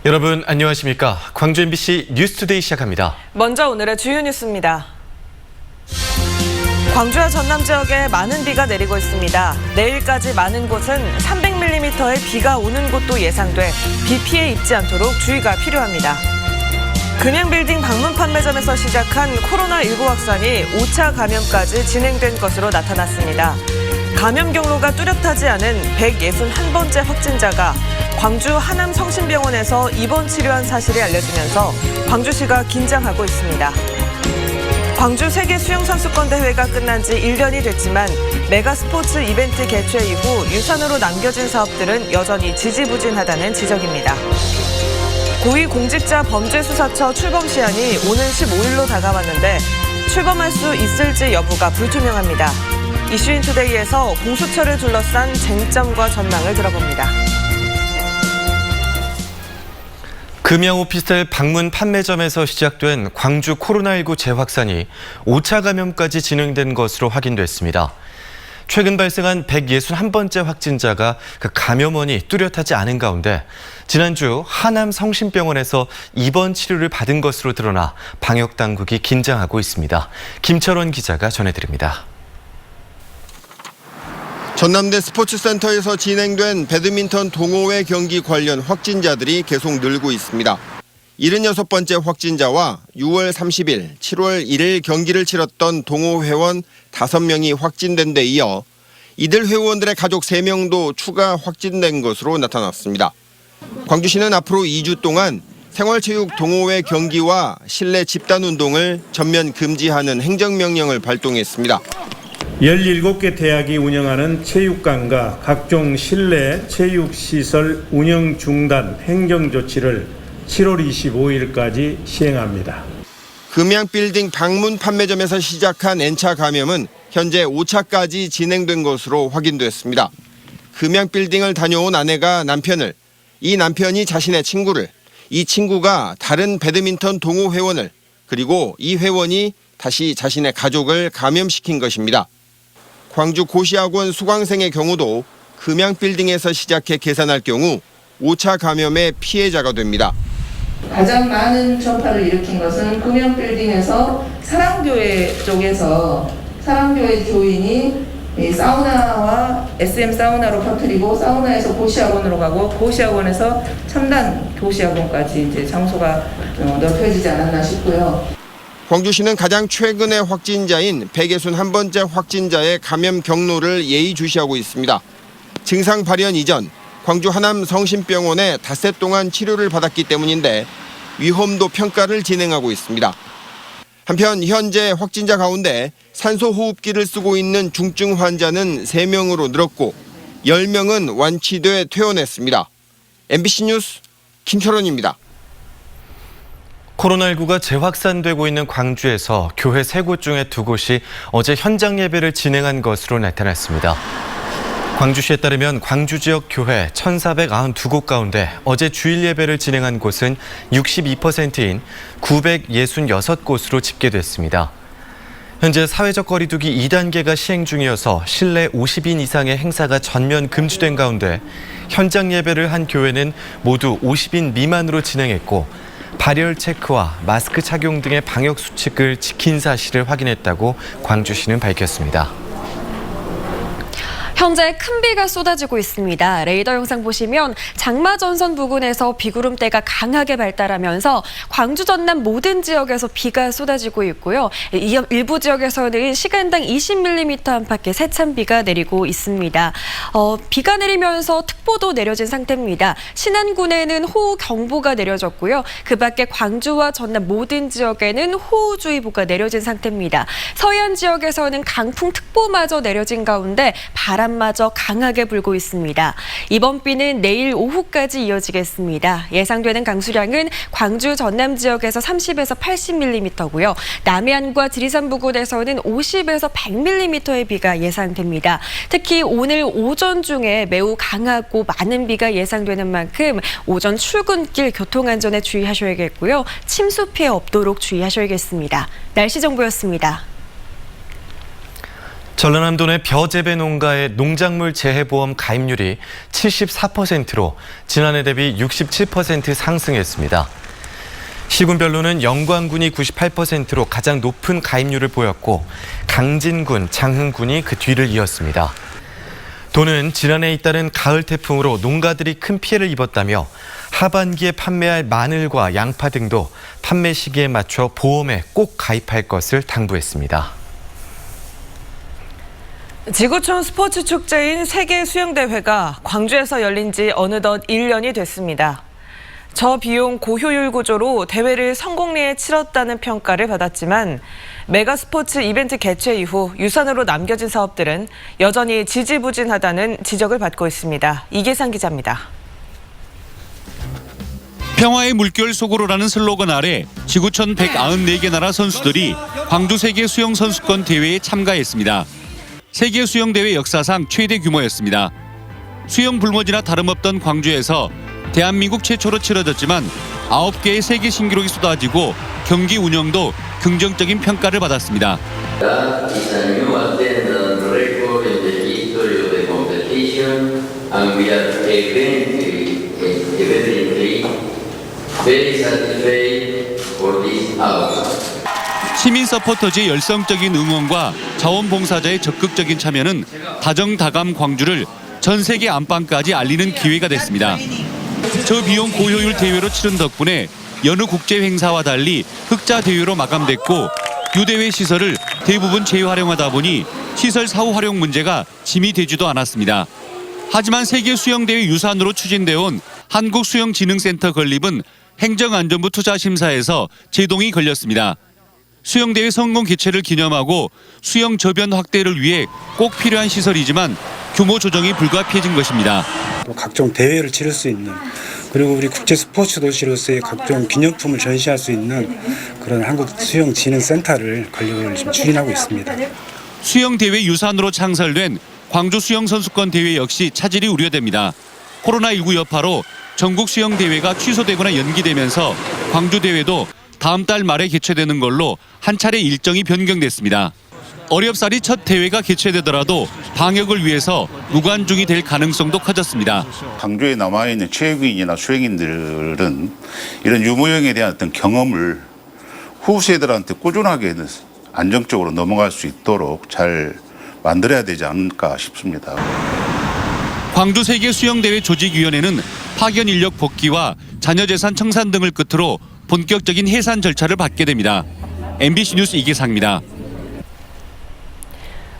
여러분 안녕하십니까? 광주 MBC 뉴스투데이 시작합니다. 먼저 오늘의 주요 뉴스입니다. 광주와 전남 지역에 많은 비가 내리고 있습니다. 내일까지 많은 곳은 300mm의 비가 오는 곳도 예상돼 비 피해 입지 않도록 주의가 필요합니다. 금양빌딩 방문 판매점에서 시작한 코로나19 확산이 5차 감염까지 진행된 것으로 나타났습니다. 감염 경로가 뚜렷하지 않은 161번째 확진자가 광주 하남 성심병원에서 입원 치료한 사실이 알려지면서 광주시가 긴장하고 있습니다. 광주 세계수영선수권대회가 끝난 지 1년이 됐지만 메가스포츠 이벤트 개최 이후 유산으로 남겨진 사업들은 여전히 지지부진하다는 지적입니다. 고위공직자범죄수사처 출범 시한이 오는 15일로 다가왔는데 출범할 수 있을지 여부가 불투명합니다. 이슈인투데이에서 공수처를 둘러싼 쟁점과 전망을 들어봅니다. 금양오피스텔 방문 판매점에서 시작된 광주 코로나19 재확산이 5차 감염까지 진행된 것으로 확인됐습니다. 최근 발생한 161번째 확진자가 그 감염원이 뚜렷하지 않은 가운데 지난주 하남 성심병원에서 입원 치료를 받은 것으로 드러나 방역당국이 긴장하고 있습니다. 김철원 기자가 전해드립니다. 전남대 스포츠센터에서 진행된 배드민턴 동호회 경기 관련 확진자들이 계속 늘고 있습니다. 76번째 확진자와 6월 30일, 7월 1일 경기를 치렀던 동호회원 5명이 확진된 데 이어 이들 회원들의 가족 3명도 추가 확진된 것으로 나타났습니다. 광주시는 앞으로 2주 동안 생활체육 동호회 경기와 실내 집단운동을 전면 금지하는 행정명령을 발동했습니다. 17개 대학이 운영하는 체육관과 각종 실내 체육시설 운영 중단 행정조치를 7월 25일까지 시행합니다. 금양빌딩 방문 판매점에서 시작한 N차 감염은 현재 5차까지 진행된 것으로 확인됐습니다. 금양빌딩을 다녀온 아내가 남편을, 이 남편이 자신의 친구를, 이 친구가 다른 배드민턴 동호 회원을, 그리고 이 회원이 다시 자신의 가족을 감염시킨 것입니다. 광주 고시학원 수강생의 경우도 금양빌딩에서 시작해 계산할 경우 5차 감염의 피해자가 됩니다. 가장 많은 전파를 일으킨 것은 금양빌딩에서 사랑교회 쪽에서 사랑교회 교인이 사우나와 SM 사우나로 퍼뜨리고 사우나에서 고시학원으로 가고 고시학원에서 첨단 고시학원까지 이제 장소가 넓혀지지 않았나 싶고요. 광주시는 가장 최근의 확진자인 161번째 확진자의 감염 경로를 예의주시하고 있습니다. 증상 발현 이전 광주 하남 성심병원에 닷새 동안 치료를 받았기 때문인데 위험도 평가를 진행하고 있습니다. 한편 현재 확진자 가운데 산소호흡기를 쓰고 있는 중증 환자는 3명으로 늘었고 10명은 완치돼 퇴원했습니다. MBC 뉴스 김철원입니다. 코로나19가 재확산되고 있는 광주에서 교회 3곳 중에 2곳이 어제 현장 예배를 진행한 것으로 나타났습니다. 광주시에 따르면 광주 지역 교회 1,492곳 가운데 어제 주일 예배를 진행한 곳은 62%인 966곳으로 집계됐습니다. 현재 사회적 거리두기 2단계가 시행 중이어서 실내 50인 이상의 행사가 전면 금지된 가운데 현장 예배를 한 교회는 모두 50인 미만으로 진행했고 발열 체크와 마스크 착용 등의 방역 수칙을 지킨 사실을 확인했다고 광주시는 밝혔습니다. 현재 큰 비가 쏟아지고 있습니다. 레이더 영상 보시면 장마 전선 부근에서 비구름대가 강하게 발달하면서 광주 전남 모든 지역에서 비가 쏟아지고 있고요. 일부 지역에서는 시간당 20mm 안팎의 세찬 비가 내리고 있습니다. 비가 내리면서 특보도 내려진 상태입니다. 신안군에는 호우경보가 내려졌고요. 그 밖에 광주와 전남 모든 지역에는 호우주의보가 내려진 상태입니다. 서해안 지역에서는 강풍특보마저 내려진 가운데 바람마저 강하게 불고 있습니다. 이번 비는 내일 오후까지 이어지겠습니다. 예상되는 강수량은 광주 전남 지역에서 30에서 80mm고요. 남해안과 지리산 부근에서는 50에서 100mm의 비가 예상됩니다. 특히 오늘 오전 중에 매우 강하고 많은 비가 예상되는 만큼 오전 출근길 교통안전에 주의하셔야겠고요. 침수 피해 없도록 주의하셔야겠습니다. 날씨 정보였습니다. 전라남도 내 벼재배 농가의 농작물 재해보험 가입률이 74%로 지난해 대비 67% 상승했습니다. 시군별로는 영광군이 98%로 가장 높은 가입률을 보였고 강진군, 장흥군이 그 뒤를 이었습니다. 도는 지난해에 잇따른 가을 태풍으로 농가들이 큰 피해를 입었다며 하반기에 판매할 마늘과 양파 등도 판매 시기에 맞춰 보험에 꼭 가입할 것을 당부했습니다. 지구촌 스포츠 축제인 세계 수영대회가 광주에서 열린 지 어느덧 1년이 됐습니다. 저비용 고효율 구조로 대회를 성공리에 치렀다는 평가를 받았지만 메가스포츠 이벤트 개최 이후 유산으로 남겨진 사업들은 여전히 지지부진하다는 지적을 받고 있습니다. 이계상 기자입니다. 평화의 물결 속으로라는 슬로건 아래 지구촌 194개 나라 선수들이 광주 세계 수영 선수권 대회에 참가했습니다. 세계 수영대회 역사상 최대 규모였습니다. 수영 불모지나 다름없던 광주에서 대한민국 최초로 치러졌지만 9개의 세계 신기록이 쏟아지고 경기 운영도 긍정적인 평가를 받았습니다. 시민 서포터즈의 열성적인 응원과 자원봉사자의 적극적인 참여는 다정다감 광주를 전 세계 안방까지 알리는 기회가 됐습니다. 저비용 고효율 대회로 치른 덕분에 여느 국제 행사와 달리 흑자 대회로 마감됐고 유대회 시설을 대부분 재활용하다 보니 시설 사후 활용 문제가 짐이 되지도 않았습니다. 하지만 세계 수영대회 유산으로 추진되어 온 한국수영진흥센터 건립은 행정안전부 투자심사에서 제동이 걸렸습니다. 수영대회 성공 개최를 기념하고 수영 저변 확대를 위해 꼭 필요한 시설이지만 규모 조정이 불가피해진 것입니다. 또 각종 대회를 치를 수 있는 그리고 우리 국제 스포츠 도시로서의 각종 기념품을 전시할 수 있는 그런 한국수영진흥센터를 건립을 지금 추진하고 있습니다. 수영대회 유산으로 창설된 광주 수영선수권 대회 역시 차질이 우려됩니다. 코로나19 여파로 전국 수영대회가 취소되거나 연기되면서 광주대회도 다음 달 말에 개최되는 걸로 한 차례 일정이 변경됐습니다. 어렵사리 첫 대회가 개최되더라도 방역을 위해서 무관중이 될 가능성도 커졌습니다. 광주에 남아있는 체육인이나 수영인들은 이런 유무형에 대한 어떤 경험을 후세들한테 꾸준하게 안정적으로 넘어갈 수 있도록 잘 만들어야 되지 않을까 싶습니다. 광주 세계 수영대회 조직위원회는 파견 인력 복귀와 자녀재산 청산 등을 끝으로 본격적인 해산 절차를 받게 됩니다. MBC 뉴스 이계상입니다.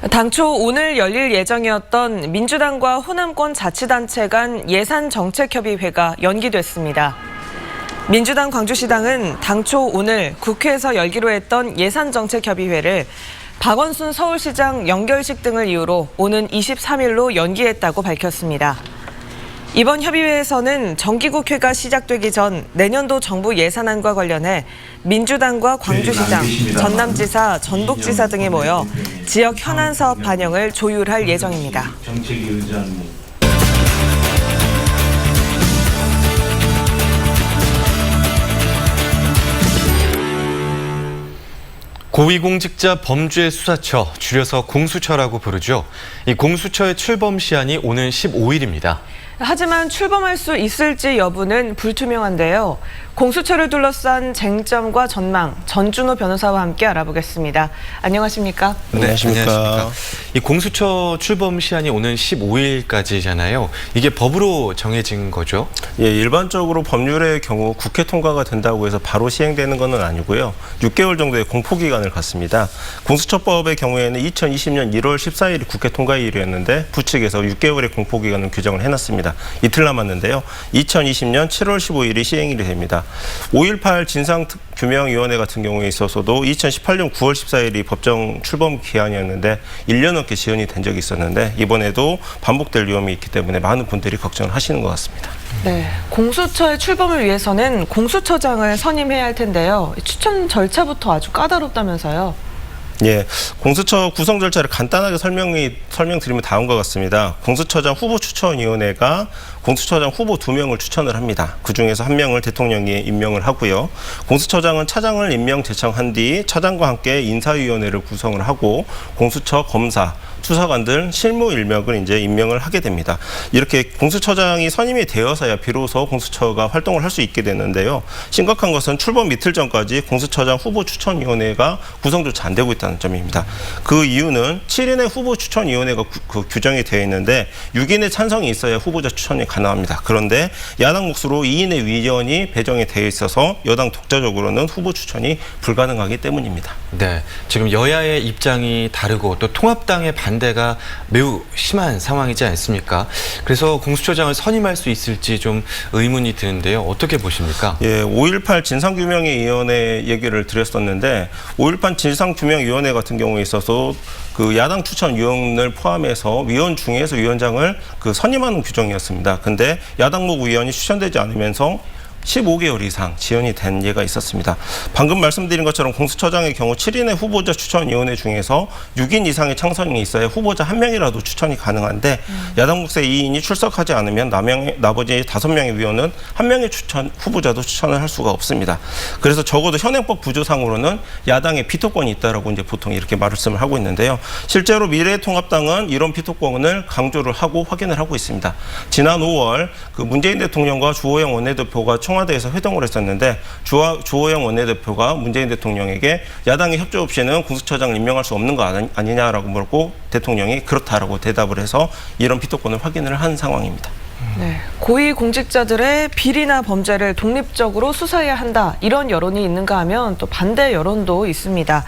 당초 오늘 열릴 예정이었던 민주당과 호남권 자치단체 간 예산정책협의회가 연기됐습니다. 민주당 광주시당은 당초 오늘 국회에서 열기로 했던 예산정책협의회를 박원순 서울시장 연결식 등을 이유로 오는 23일로 연기했다고 밝혔습니다. 이번 협의회에서는 정기국회가 시작되기 전 내년도 정부 예산안과 관련해 민주당과 광주시장, 전남지사, 전북지사 등이 모여 지역 현안 사업 반영을 조율할 예정입니다. 고위공직자 범죄수사처, 줄여서 공수처라고 부르죠. 이 공수처의 출범 시한이 오는 15일입니다. 하지만 출범할 수 있을지 여부는 불투명한데요. 공수처를 둘러싼 쟁점과 전망, 전준호 변호사와 함께 알아보겠습니다. 안녕하십니까? 네, 안녕하십니까. 이 공수처 출범 시한이 오는 15일까지잖아요. 이게 법으로 정해진 거죠? 예, 일반적으로 법률의 경우 국회 통과가 된다고 해서 바로 시행되는 것은 아니고요. 6개월 정도의 공포기간을 갖습니다. 공수처법의 경우에는 2020년 1월 14일이 국회 통과일이었는데 부측에서 6개월의 공포기간을 규정을 해놨습니다. 이틀 남았는데요. 2020년 7월 15일이 시행일이 됩니다. 5.18 진상규명위원회 같은 경우에 있어서도 2018년 9월 14일이 법정 출범 기한이었는데 1년 넘게 지연이 된 적이 있었는데 이번에도 반복될 위험이 있기 때문에 많은 분들이 걱정을 하시는 것 같습니다. 네, 공수처의 출범을 위해서는 공수처장을 선임해야 할 텐데요. 추천 절차부터 아주 까다롭다면서요. 예, 공수처 구성 절차를 간단하게 설명드리면 다음과 같습니다. 공수처장 후보추천위원회가 공수처장 후보 2명을 추천을 합니다. 그중에서 1명을 대통령이 임명을 하고요. 공수처장은 차장을 임명 제청한 뒤 차장과 함께 인사위원회를 구성을 하고 공수처 검사, 수사관들 실무 인력을 이제 임명을 하게 됩니다. 이렇게 공수처장이 선임이 되어서야 비로소 공수처가 활동을 할 수 있게 되는데요. 심각한 것은 출범 이틀 전까지 공수처장 후보 추천위원회가 구성조차 안 되고 있다는 점입니다. 그 이유는 7인의 후보 추천위원회가 규정이 되어 있는데 6인의 찬성이 있어야 후보자 추천이 가능합니다. 그런데 야당 몫으로 2인의 위원이 배정이 되어 있어서 여당 독자적으로는 후보 추천이 불가능하기 때문입니다. 네, 지금 여야의 입장이 다르고 또 통합당의 반대가 매우 심한 상황이지 않습니까? 그래서 공수처장을 선임할 수 있을지 좀 의문이 드는데요. 어떻게 보십니까? 예, 5.18 진상규명위원회 얘기를 드렸었는데 5.18 진상규명위원회 같은 경우에 있어서 그 야당 추천위원을 포함해서 위원 중에서 위원장을 선임하는 규정이었습니다. 근데 야당목 위원이 추천되지 않으면서 15개월 이상 지연이 된 예가 있었습니다. 방금 말씀드린 것처럼 공수처장의 경우 7인의 후보자 추천위원회 중에서 6인 이상의 창선이 있어야 후보자 1명이라도 추천이 가능한데 야당 몫의 2인이 출석하지 않으면 나머지 5명의 위원은 1명의 후보자도 추천을 할 수가 없습니다. 그래서 적어도 현행법 구조상으로는 야당의 비토권이 있다라고 이제 보통 이렇게 말씀을 하고 있는데요. 실제로 미래통합당은 이런 비토권을 강조를 하고 확인을 하고 있습니다. 지난 5월 문재인 대통령과 주호영 원내대표가 청와대에서 회동을 했었는데 주호영 원내대표가 문재인 대통령에게 야당의 협조 없이는 공수처장을 임명할 수 없는 거 아니냐라고 물었고 대통령이 그렇다라고 대답을 해서 이런 비토권을 확인을 한 상황입니다. 네, 고위공직자들의 비리나 범죄를 독립적으로 수사해야 한다 이런 여론이 있는가 하면 또 반대 여론도 있습니다.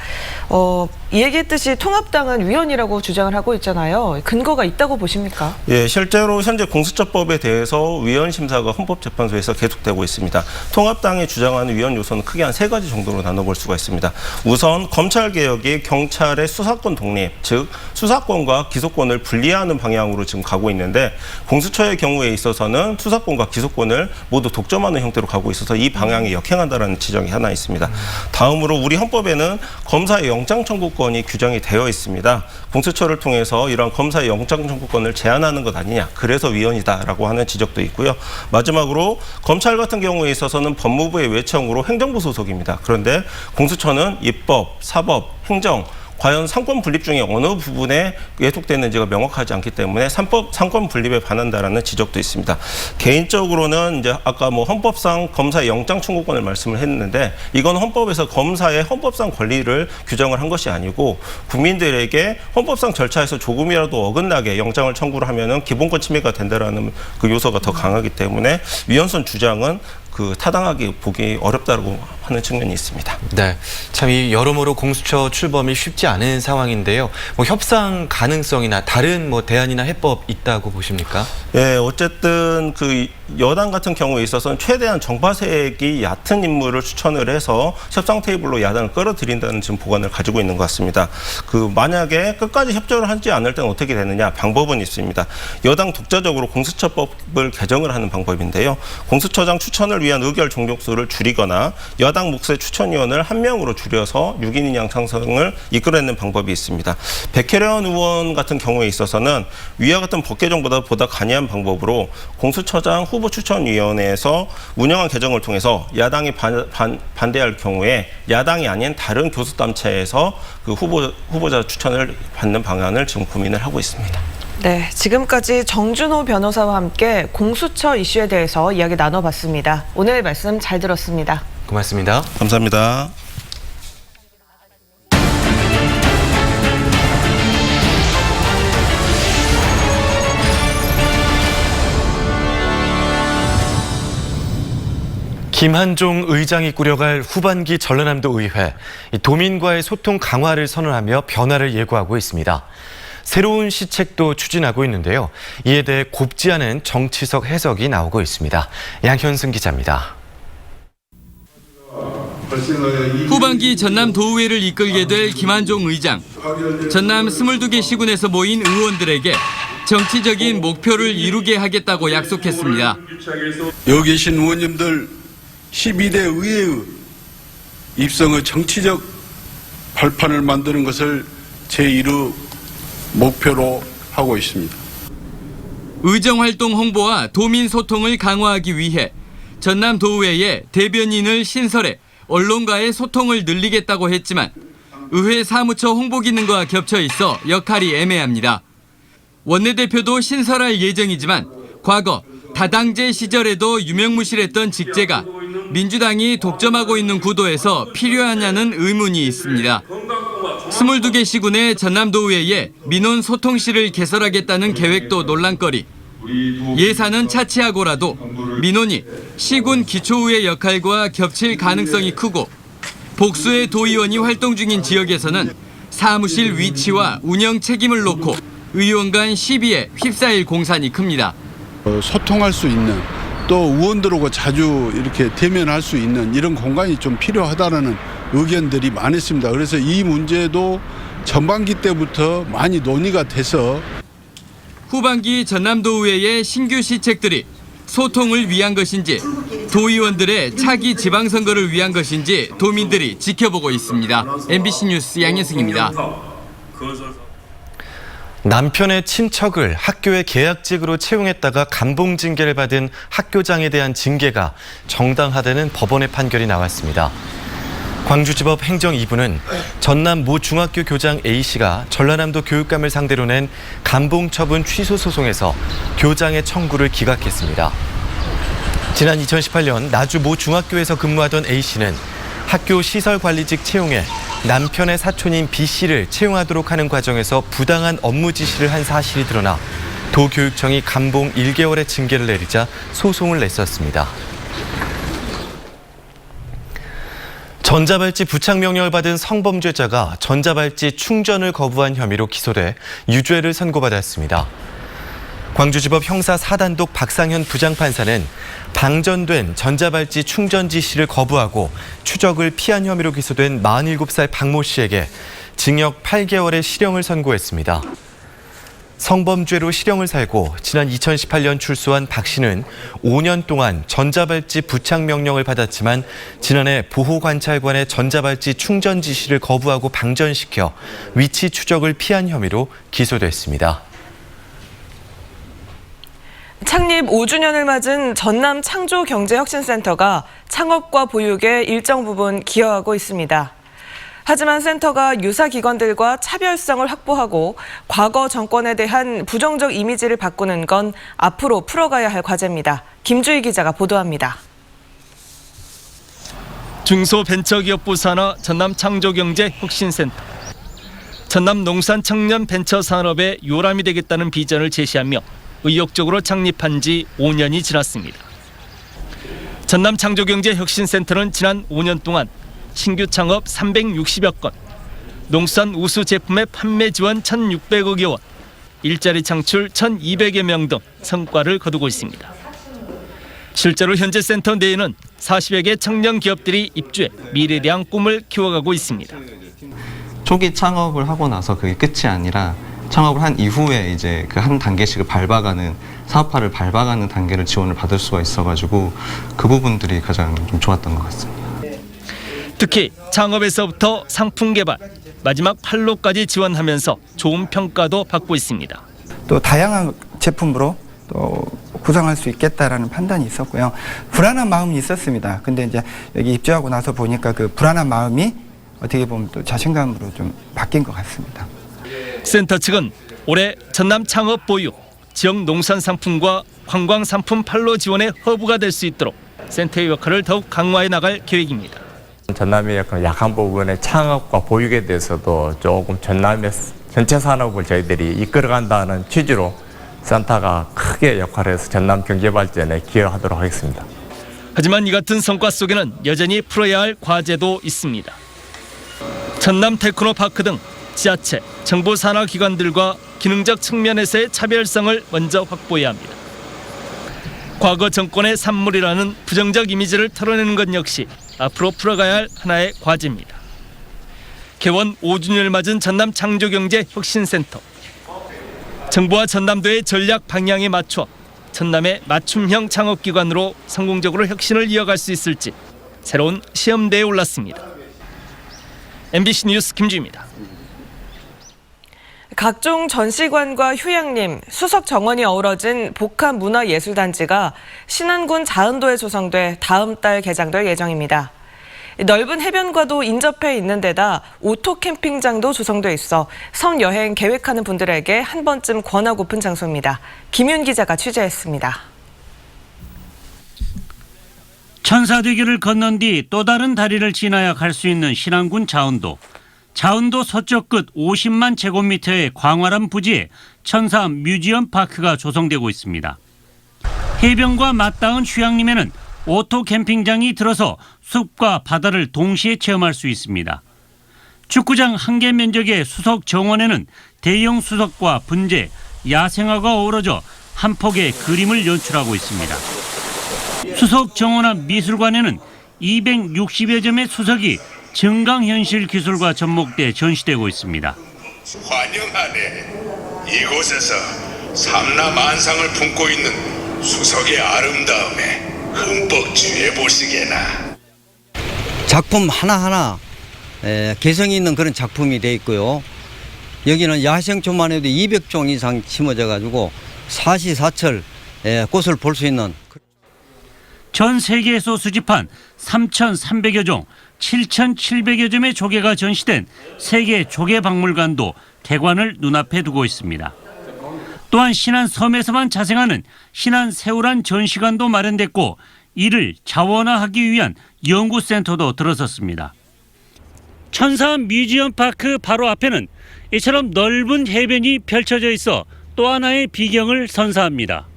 얘기했듯이 통합당은 위헌이라고 주장을 하고 있잖아요. 근거가 있다고 보십니까? 예, 실제로 현재 공수처법에 대해서 위헌 심사가 헌법재판소에서 계속되고 있습니다. 통합당이 주장하는 위헌 요소는 크게 한 3가지 정도로 나눠볼 수가 있습니다. 우선 검찰개혁이 경찰의 수사권 독립, 즉 수사권과 기소권을 분리하는 방향으로 지금 가고 있는데 공수처의 경우에 있어서는 수사권과 기소권을 모두 독점하는 형태로 가고 있어서 이 방향이 역행한다는 지적이 하나 있습니다. 다음으로 우리 헌법에는 검사의 영장 청구권이 규정이 되어 있습니다. 공수처를 통해서 이러한 검사의 영장 청구권을 제한하는 것 아니냐. 그래서 위헌이다라고 하는 지적도 있고요. 마지막으로 검찰 같은 경우에 있어서는 법무부의 외청으로 행정부 소속입니다. 그런데 공수처는 입법, 사법, 행정 과연 상권 분립 중에 어느 부분에 왜곡됐는지가 명확하지 않기 때문에 상권 분립에 반한다라는 지적도 있습니다. 개인적으로는 이제 아까 헌법상 검사의 영장 청구권을 말씀을 했는데 이건 헌법에서 검사의 헌법상 권리를 규정을 한 것이 아니고 국민들에게 헌법상 절차에서 조금이라도 어긋나게 영장을 청구를 하면은 기본권 침해가 된다라는 그 요소가 더 강하기 때문에 위헌성 주장은 타당하게 보기 어렵다고 하는 측면이 있습니다. 네, 참 이 여러모로 공수처 출범이 쉽지 않은 상황인데요. 협상 가능성이나 다른 대안이나 해법 있다고 보십니까? 예, 어쨌든 여당 같은 경우에 있어서는 최대한 정파색이 얕은 인물을 추천을 해서 협상 테이블로 야당을 끌어들인다는 지금 보관을 가지고 있는 것 같습니다. 만약에 끝까지 협조를 하지 않을 때는 어떻게 되느냐? 방법은 있습니다. 여당 독자적으로 공수처법을 개정을 하는 방법인데요. 공수처장 추천을 위한 의결 종족수를 줄이거나 여당 몫의 추천위원을 1명으로 줄여서 6인 이상 창성을 이끌어내는 방법이 있습니다. 백혜련 의원 같은 경우에 있어서는 위와 같은 법 개정보다 간이한 방법으로 공수처장 후보 추천위원회에서 운영한 개정을 통해서 야당이 반대할 경우에 야당이 아닌 다른 교섭단체에서 후보자 추천을 받는 방안을 지금 고민을 하고 있습니다. 네, 지금까지 정준호 변호사와 함께 공수처 이슈에 대해서 이야기 나눠봤습니다. 오늘 말씀 잘 들었습니다. 고맙습니다. 감사합니다. 김한종 의장이 꾸려갈 후반기 전라남도 의회, 도민과의 소통 강화를 선언하며 변화를 예고하고 있습니다. 새로운 시책도 추진하고 있는데요. 이에 대해 곱지 않은 정치적 해석이 나오고 있습니다. 양현승 기자입니다. 후반기 전남도의회를 이끌게 될 김한종 의장. 전남 22개 시군에서 모인 의원들에게 정치적인 목표를 이루게 하겠다고 약속했습니다. 여기 계신 의원님들 12대 의회의 입성의 정치적 발판을 만드는 것을 제1의 목표로 하고 있습니다. 의정활동 홍보와 도민 소통을 강화하기 위해 전남도의회에 대변인을 신설해 언론과의 소통을 늘리겠다고 했지만 의회 사무처 홍보 기능과 겹쳐 있어 역할이 애매합니다. 원내대표도 신설할 예정이지만 과거 다당제 시절에도 유명무실했던 직제가 민주당이 독점하고 있는 구도에서 필요하냐는 의문이 있습니다. 22개 시군의 전남도의회에 민원소통실을 개설하겠다는 계획도 논란거리. 예산은 차치하고라도 민원이 시군 기초의회 역할과 겹칠 가능성이 크고 복수의 도의원이 활동 중인 지역에서는 사무실 위치와 운영 책임을 놓고 의원 간 시비에 휩싸일 공산이 큽니다. 소통할 수 있는 또 의원들하고 자주 이렇게 대면할 수 있는 이런 공간이 좀 필요하다는 의견들이 많았습니다. 그래서 이 문제도 전반기 때부터 많이 논의가 돼서 후반기 전남도의회의 신규 시책들이 소통을 위한 것인지 도의원들의 차기 지방선거를 위한 것인지 도민들이 지켜보고 있습니다. MBC 뉴스 양현승입니다. 남편의 친척을 학교의 계약직으로 채용했다가 감봉 징계를 받은 학교장에 대한 징계가 정당하다는 법원의 판결이 나왔습니다. 광주지법 행정 2부는 전남 모 중학교 교장 A씨가 전라남도 교육감을 상대로 낸 감봉 처분 취소 소송에서 교장의 청구를 기각했습니다. 지난 2018년 나주 모 중학교에서 근무하던 A씨는 학교 시설관리직 채용에 남편의 사촌인 B씨를 채용하도록 하는 과정에서 부당한 업무 지시를 한 사실이 드러나 도교육청이 감봉 1개월의 징계를 내리자 소송을 냈었습니다. 전자발찌 부착 명령을 받은 성범죄자가 전자발찌 충전을 거부한 혐의로 기소돼 유죄를 선고받았습니다. 광주지법 형사 4단독 박상현 부장판사는 방전된 전자발찌 충전 지시를 거부하고 추적을 피한 혐의로 기소된 47살 박모 씨에게 징역 8개월의 실형을 선고했습니다. 성범죄로 실형을 살고 지난 2018년 출소한 박 씨는 5년 동안 전자발찌 부착 명령을 받았지만 지난해 보호관찰관의 전자발찌 충전 지시를 거부하고 방전시켜 위치 추적을 피한 혐의로 기소됐습니다. 창립 5주년을 맞은 전남 창조경제혁신센터가 창업과 보육에 일정 부분 기여하고 있습니다. 하지만 센터가 유사 기관들과 차별성을 확보하고 과거 정권에 대한 부정적 이미지를 바꾸는 건 앞으로 풀어가야 할 과제입니다. 김주희 기자가 보도합니다. 중소벤처기업부 산하 전남창조경제혁신센터. 전남 농산청년벤처산업의 요람이 되겠다는 비전을 제시하며 의욕적으로 창립한 지 5년이 지났습니다. 전남창조경제혁신센터는 지난 5년 동안 신규 창업 360여 건, 농수산 우수 제품의 판매 지원 1,600억여 원, 일자리 창출 1,200여 명 등 성과를 거두고 있습니다. 실제로 현재 센터 내에는 40여 개 청년 기업들이 입주해 미래에 대한 꿈을 키워가고 있습니다. 초기 창업을 하고 나서 그게 끝이 아니라 창업을 한 이후에 이제 그 한 단계씩을 밟아가는 사업화를 밟아가는 단계를 지원을 받을 수가 있어가지고 그 부분들이 가장 좀 좋았던 것 같습니다. 특히 창업에서부터 상품 개발, 마지막 판로까지 지원하면서 좋은 평가도 받고 있습니다. 또 다양한 제품으로 또 구성할 수 있겠다라는 판단이 있었고요. 불안한 마음이 있었습니다. 근데 이제 여기 입주하고 나서 보니까 그 불안한 마음이 어떻게 보면 또 자신감으로 좀 바뀐 것 같습니다. 센터 측은 올해 전남 창업 보육, 지역 농산 상품과 관광 상품 판로 지원의 허브가 될 수 있도록 센터의 역할을 더욱 강화해 나갈 계획입니다. 전남의 약간 약한 부분의 창업과 보육에 대해서도 조금 전남의 전체 산업을 저희들이 이끌어간다는 취지로 센터가 크게 역할을 해서 전남 경제 발전에 기여하도록 하겠습니다. 하지만 이 같은 성과 속에는 여전히 풀어야 할 과제도 있습니다. 전남 테크노파크 등 지자체, 정부 산하 기관들과 기능적 측면에서의 차별성을 먼저 확보해야 합니다. 과거 정권의 산물이라는 부정적 이미지를 털어내는 것 역시 앞으로 풀어가야 할 하나의 과제입니다. 개원 5주년을 맞은 전남 창조경제혁신센터. 정부와 전남도의 전략 방향에 맞춰 전남의 맞춤형 창업기관으로 성공적으로 혁신을 이어갈 수 있을지 새로운 시험대에 올랐습니다. MBC 뉴스 김주입니다. 각종 전시관과 휴양림, 수석 정원이 어우러진 복합문화예술단지가 신안군 자은도에 조성돼 다음 달 개장될 예정입니다. 넓은 해변과도 인접해 있는 데다 오토 캠핑장도 조성돼 있어 섬 여행 계획하는 분들에게 한 번쯤 권하고픈 장소입니다. 김윤 기자가 취재했습니다. 천사대교를 건넌 뒤 또 다른 다리를 지나야 갈 수 있는 신안군 자은도. 자은도 서쪽 끝 50만 제곱미터의 광활한 부지에 천사 뮤지엄 파크가 조성되고 있습니다. 해변과 맞닿은 휴양림에는 오토 캠핑장이 들어서 숲과 바다를 동시에 체험할 수 있습니다. 축구장 1개 면적의 수석 정원에는 대형 수석과 분재, 야생화가 어우러져 한 폭의 그림을 연출하고 있습니다. 수석 정원 앞 미술관에는 260여 점의 수석이 증강현실 기술과 접목돼 전시되고 있습니다. 환영하네. 이곳에서 삼라만상을 품고 있는 수석의 아름다움에 흠뻑 취해보시게나. 작품 하나하나 개성 있는 그런 작품이 돼 있고요. 여기는 야생초만 해도 200종 이상 심어져 가지고 사시사철 꽃을 볼 수 있는. 전 세계에서 수집한 3,300여 종, 7,700여 점의 조개가 전시된 세계 조개박물관도 개관을 눈앞에 두고 있습니다. 또한 신안 섬에서만 자생하는 신안 새우란 전시관도 마련됐고 이를 자원화하기 위한 연구센터도 들어섰습니다. 천사 뮤지엄 파크 바로 앞에는 이처럼 넓은 해변이 펼쳐져 있어 또 하나의 비경을 선사합니다.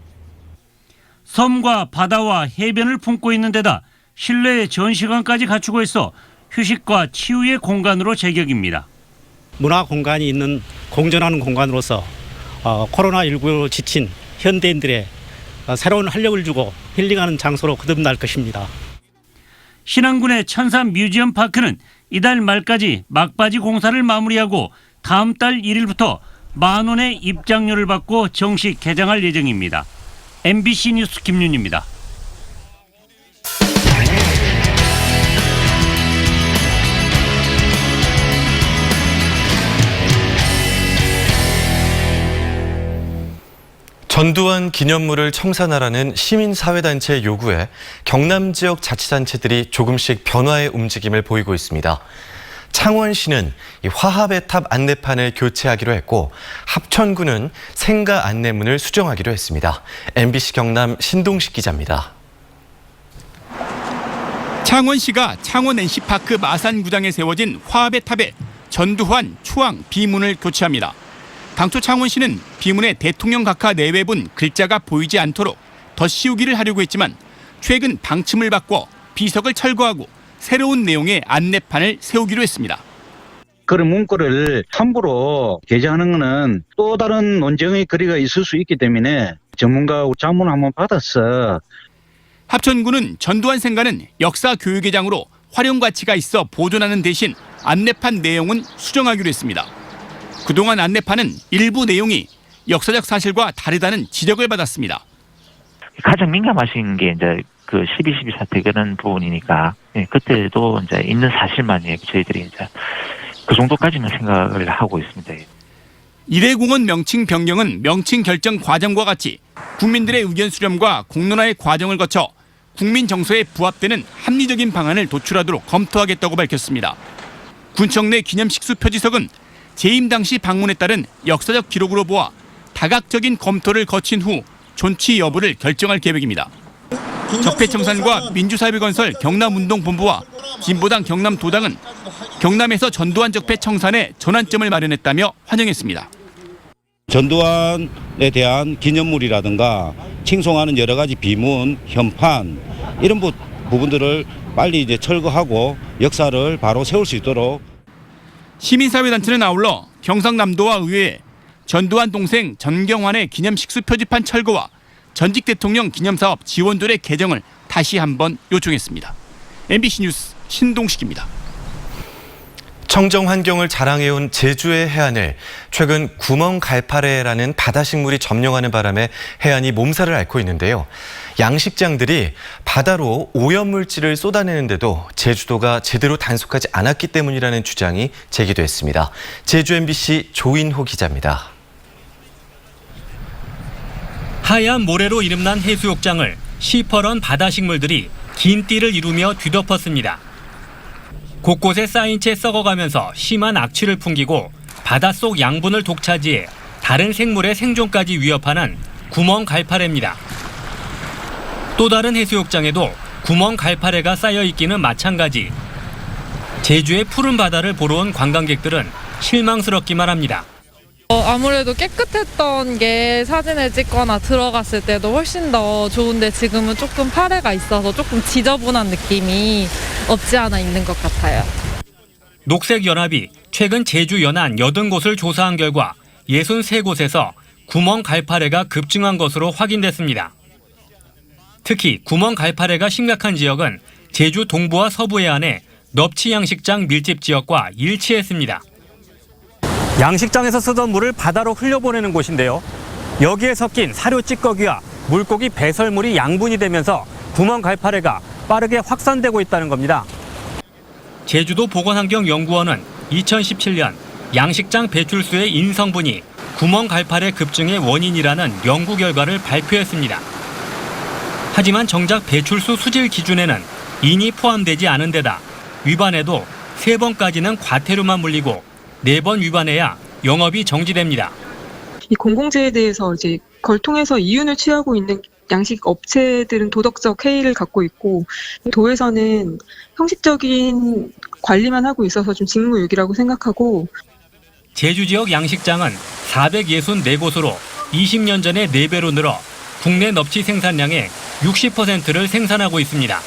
섬과 바다와 해변을 품고 있는 데다 실내 전시관까지 갖추고 있어 휴식과 치유의 공간으로 제격입니다. 문화 공간이 있는 공존하는 공간으로서 코로나19로 지친 현대인들의 새로운 활력을 주고 힐링하는 장소로 거듭날 것입니다. 신안군의 천사 뮤지엄 파크는 이달 말까지 막바지 공사를 마무리하고 다음 달 1일부터 10,000원의 입장료를 받고 정식 개장할 예정입니다. MBC 뉴스 김윤입니다. 전두환 기념물을 청산하라는 시민사회단체의 요구에 경남 지역 자치단체들이 조금씩 변화의 움직임을 보이고 있습니다. 창원시는 화합의 탑 안내판을 교체하기로 했고 합천구는 생가 안내문을 수정하기로 했습니다. MBC 경남 신동식 기자입니다. 창원시가 창원 NC파크 마산구장에 세워진 화합의 탑에 전두환 추앙 비문을 교체합니다. 당초 창원시는 비문에 대통령 각하 내외분 글자가 보이지 않도록 덧씌우기를 하려고 했지만 최근 방침을 바꿔 비석을 철거하고 새로운 내용의 안내판을 세우기로 했습니다. 그런 문구를 함부로 게재하는 것은 또 다른 논쟁의 거리가 있을 수 있기 때문에 전문가 자문을 한번 받아서. 합천구는 전두환 생가는 역사 교육회장으로 활용 가치가 있어 보존하는 대신 안내판 내용은 수정하기로 했습니다. 그동안 안내판은 일부 내용이 역사적 사실과 다르다는 지적을 받았습니다. 가장 민감하신 게 이제 그 12.12 사태 그런 부분이니까 그때도 이제 있는 사실만 저희들이 이제 그 정도까지는 생각을 하고 있습니다. 일회공원 명칭 변경은 명칭 결정 과정과 같이 국민들의 의견 수렴과 공론화의 과정을 거쳐 국민 정서에 부합되는 합리적인 방안을 도출하도록 검토하겠다고 밝혔습니다. 군청 내 기념식수 표지석은 재임 당시 방문에 따른 역사적 기록으로 보아 다각적인 검토를 거친 후 존치 여부를 결정할 계획입니다. 적폐청산과 민주사회건설 경남운동본부와 진보당 경남도당은 경남에서 전두환 적폐 청산에 전환점을 마련했다며 환영했습니다. 전두환에 대한 기념물이라든가 칭송하는 여러 가지 비문, 현판 이런 부분들을 빨리 이제 철거하고 역사를 바로 세울 수 있도록. 시민사회단체는 아울러 경상남도와 의회에 전두환 동생 전경환의 기념식수 표지판 철거와 전직 대통령 기념사업 지원조례 개정을 다시 한번 요청했습니다. MBC 뉴스 신동식입니다. 청정 환경을 자랑해온 제주의 해안을 최근 구멍갈파래라는 바다식물이 점령하는 바람에 해안이 몸살을 앓고 있는데요. 양식장들이 바다로 오염물질을 쏟아내는데도 제주도가 제대로 단속하지 않았기 때문이라는 주장이 제기됐습니다. 제주 MBC 조인호 기자입니다. 하얀 모래로 이름난 해수욕장을 시퍼런 바다식물들이 긴 띠를 이루며 뒤덮었습니다. 곳곳에 쌓인 채 썩어가면서 심한 악취를 풍기고 바닷속 양분을 독차지해 다른 생물의 생존까지 위협하는 구멍갈파래입니다. 또 다른 해수욕장에도 구멍갈파래가 쌓여있기는 마찬가지. 제주의 푸른 바다를 보러 온 관광객들은 실망스럽기만 합니다. 아무래도 깨끗했던 게 사진을 찍거나 들어갔을 때도 훨씬 더 좋은데 지금은 조금 파래가 있어서 조금 지저분한 느낌이 없지 않아 있는 것 같아요. 녹색연합이 최근 제주 연안 80곳을 조사한 결과 63곳에서 구멍갈파래가 급증한 것으로 확인됐습니다. 특히 구멍갈파래가 심각한 지역은 제주 동부와 서부 해안의 넙치 양식장 밀집 지역과 일치했습니다. 양식장에서 쓰던 물을 바다로 흘려보내는 곳인데요. 여기에 섞인 사료 찌꺼기와 물고기 배설물이 양분이 되면서 구멍갈파래가 빠르게 확산되고 있다는 겁니다. 제주도 보건환경연구원은 2017년 양식장 배출수의 인성분이 구멍갈파래 급증의 원인이라는 연구 결과를 발표했습니다. 하지만 정작 배출수 수질 기준에는 인이 포함되지 않은 데다 위반해도 3번까지는 과태료만 물리고 4번 위반해야 영업이 정지됩니다. 이 공공재에 대해서 이제 그걸 통해서 이윤을 취하고 있는 양식 업체들은 도덕적 해이를 갖고 있고 도에서는 형식적인 관리만 하고 있어서 좀 직무유기라고 생각하고 제주 지역 양식장은 464곳으로 20년 전에 4배로 늘어 국내 넙치 생산량의 60%를 생산하고 있습니다.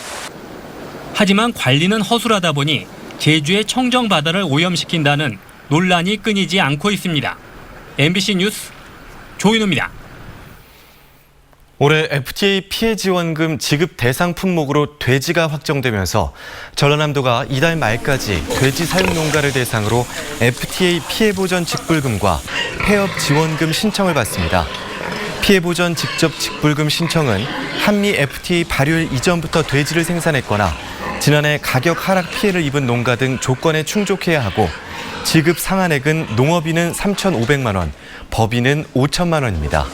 하지만 관리는 허술하다 보니 제주의 청정 바다를 오염시킨다는 논란이 끊이지 않고 있습니다. MBC 뉴스 조인호입니다. 올해 FTA 피해 지원금 지급 대상 품목으로 돼지가 확정되면서 전라남도가 이달 말까지 돼지 사육 농가를 대상으로 FTA 피해 보전 직불금과 폐업 지원금 신청을 받습니다. 피해 보전 직접 직불금 신청은 한미 FTA 발효일 이전부터 돼지를 생산했거나 지난해 가격 하락 피해를 입은 농가 등 조건에 충족해야 하고 지급 상한액은 농업인은 3,500만 원, 법인은 5천만 원입니다.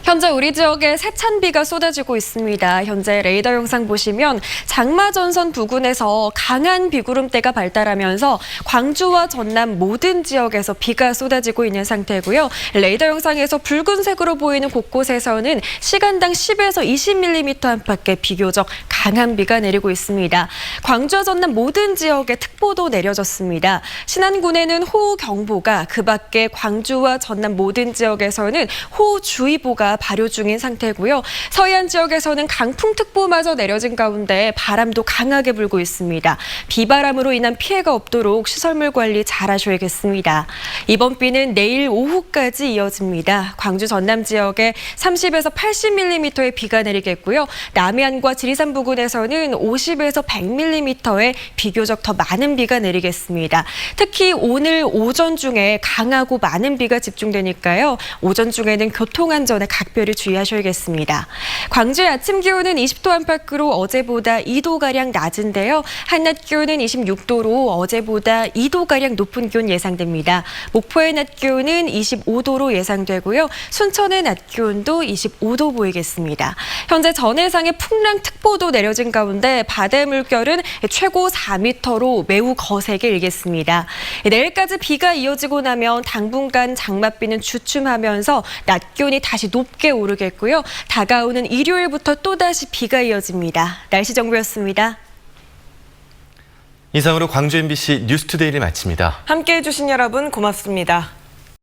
현재 우리 지역에 세찬비가 쏟아지고 있습니다. 현재 레이더 영상 보시면 장마 전선 부근에서 강한 비구름대가 발달하면서 광주와 전남 모든 지역에서 비가 쏟아지고 있는 상태고요. 레이더 영상에서 붉은색으로 보이는 곳곳에서는 시간당 10에서 20mm 안팎의 비교적 강한 비가 내리고 있습니다. 광주와 전남 모든 지역에 특보도 내려졌습니다. 신안군에는 호우경보가, 그 밖에 광주와 전남 모든 지역에서는 호우주의보가 발효 중인 상태고요. 서해안 지역에서는 강풍특보마저 내려진 가운데 바람도 강하게 불고 있습니다. 비바람으로 인한 피해가 없도록 시설물 관리 잘 하셔야겠습니다. 이번 비는 내일 오후까지 이어집니다. 광주 전남 지역에 30에서 80mm의 비가 내리겠고요. 남해안과 지리산 부근에서는 50에서 100mm의 비교적 더 많은 비가 내리겠습니다. 특히 오늘 오전 중에 강하고 많은 비가 집중되니까요. 오전 중에는 교통안전에 각별히 주의하셔야겠습니다. 광주의 아침 기온은 20도 안팎으로 어제보다 2도가량 낮은데요. 한낮 기온은 26도로 어제보다 2도가량 높은 기온 예상됩니다. 목포의 낮 기온은 25도로 예상되고요. 순천의 낮 기온도 25도 보이겠습니다. 현재 전해상에 풍랑특보도 내려진 가운데 바다의 물결은 최고 4m로 매우 거세게 일겠습니다. 내일까지 비가 이어지고 나면 당분간 장맛비는 주춤하면서 낮 기온이 다시 높게 오르겠고요. 다가오는 일요일부터 또다시 비가 이어집니다. 날씨 정보였습니다. 이상으로 광주 MBC 뉴스투데이를 마칩니다. 함께해 주신 여러분 고맙습니다.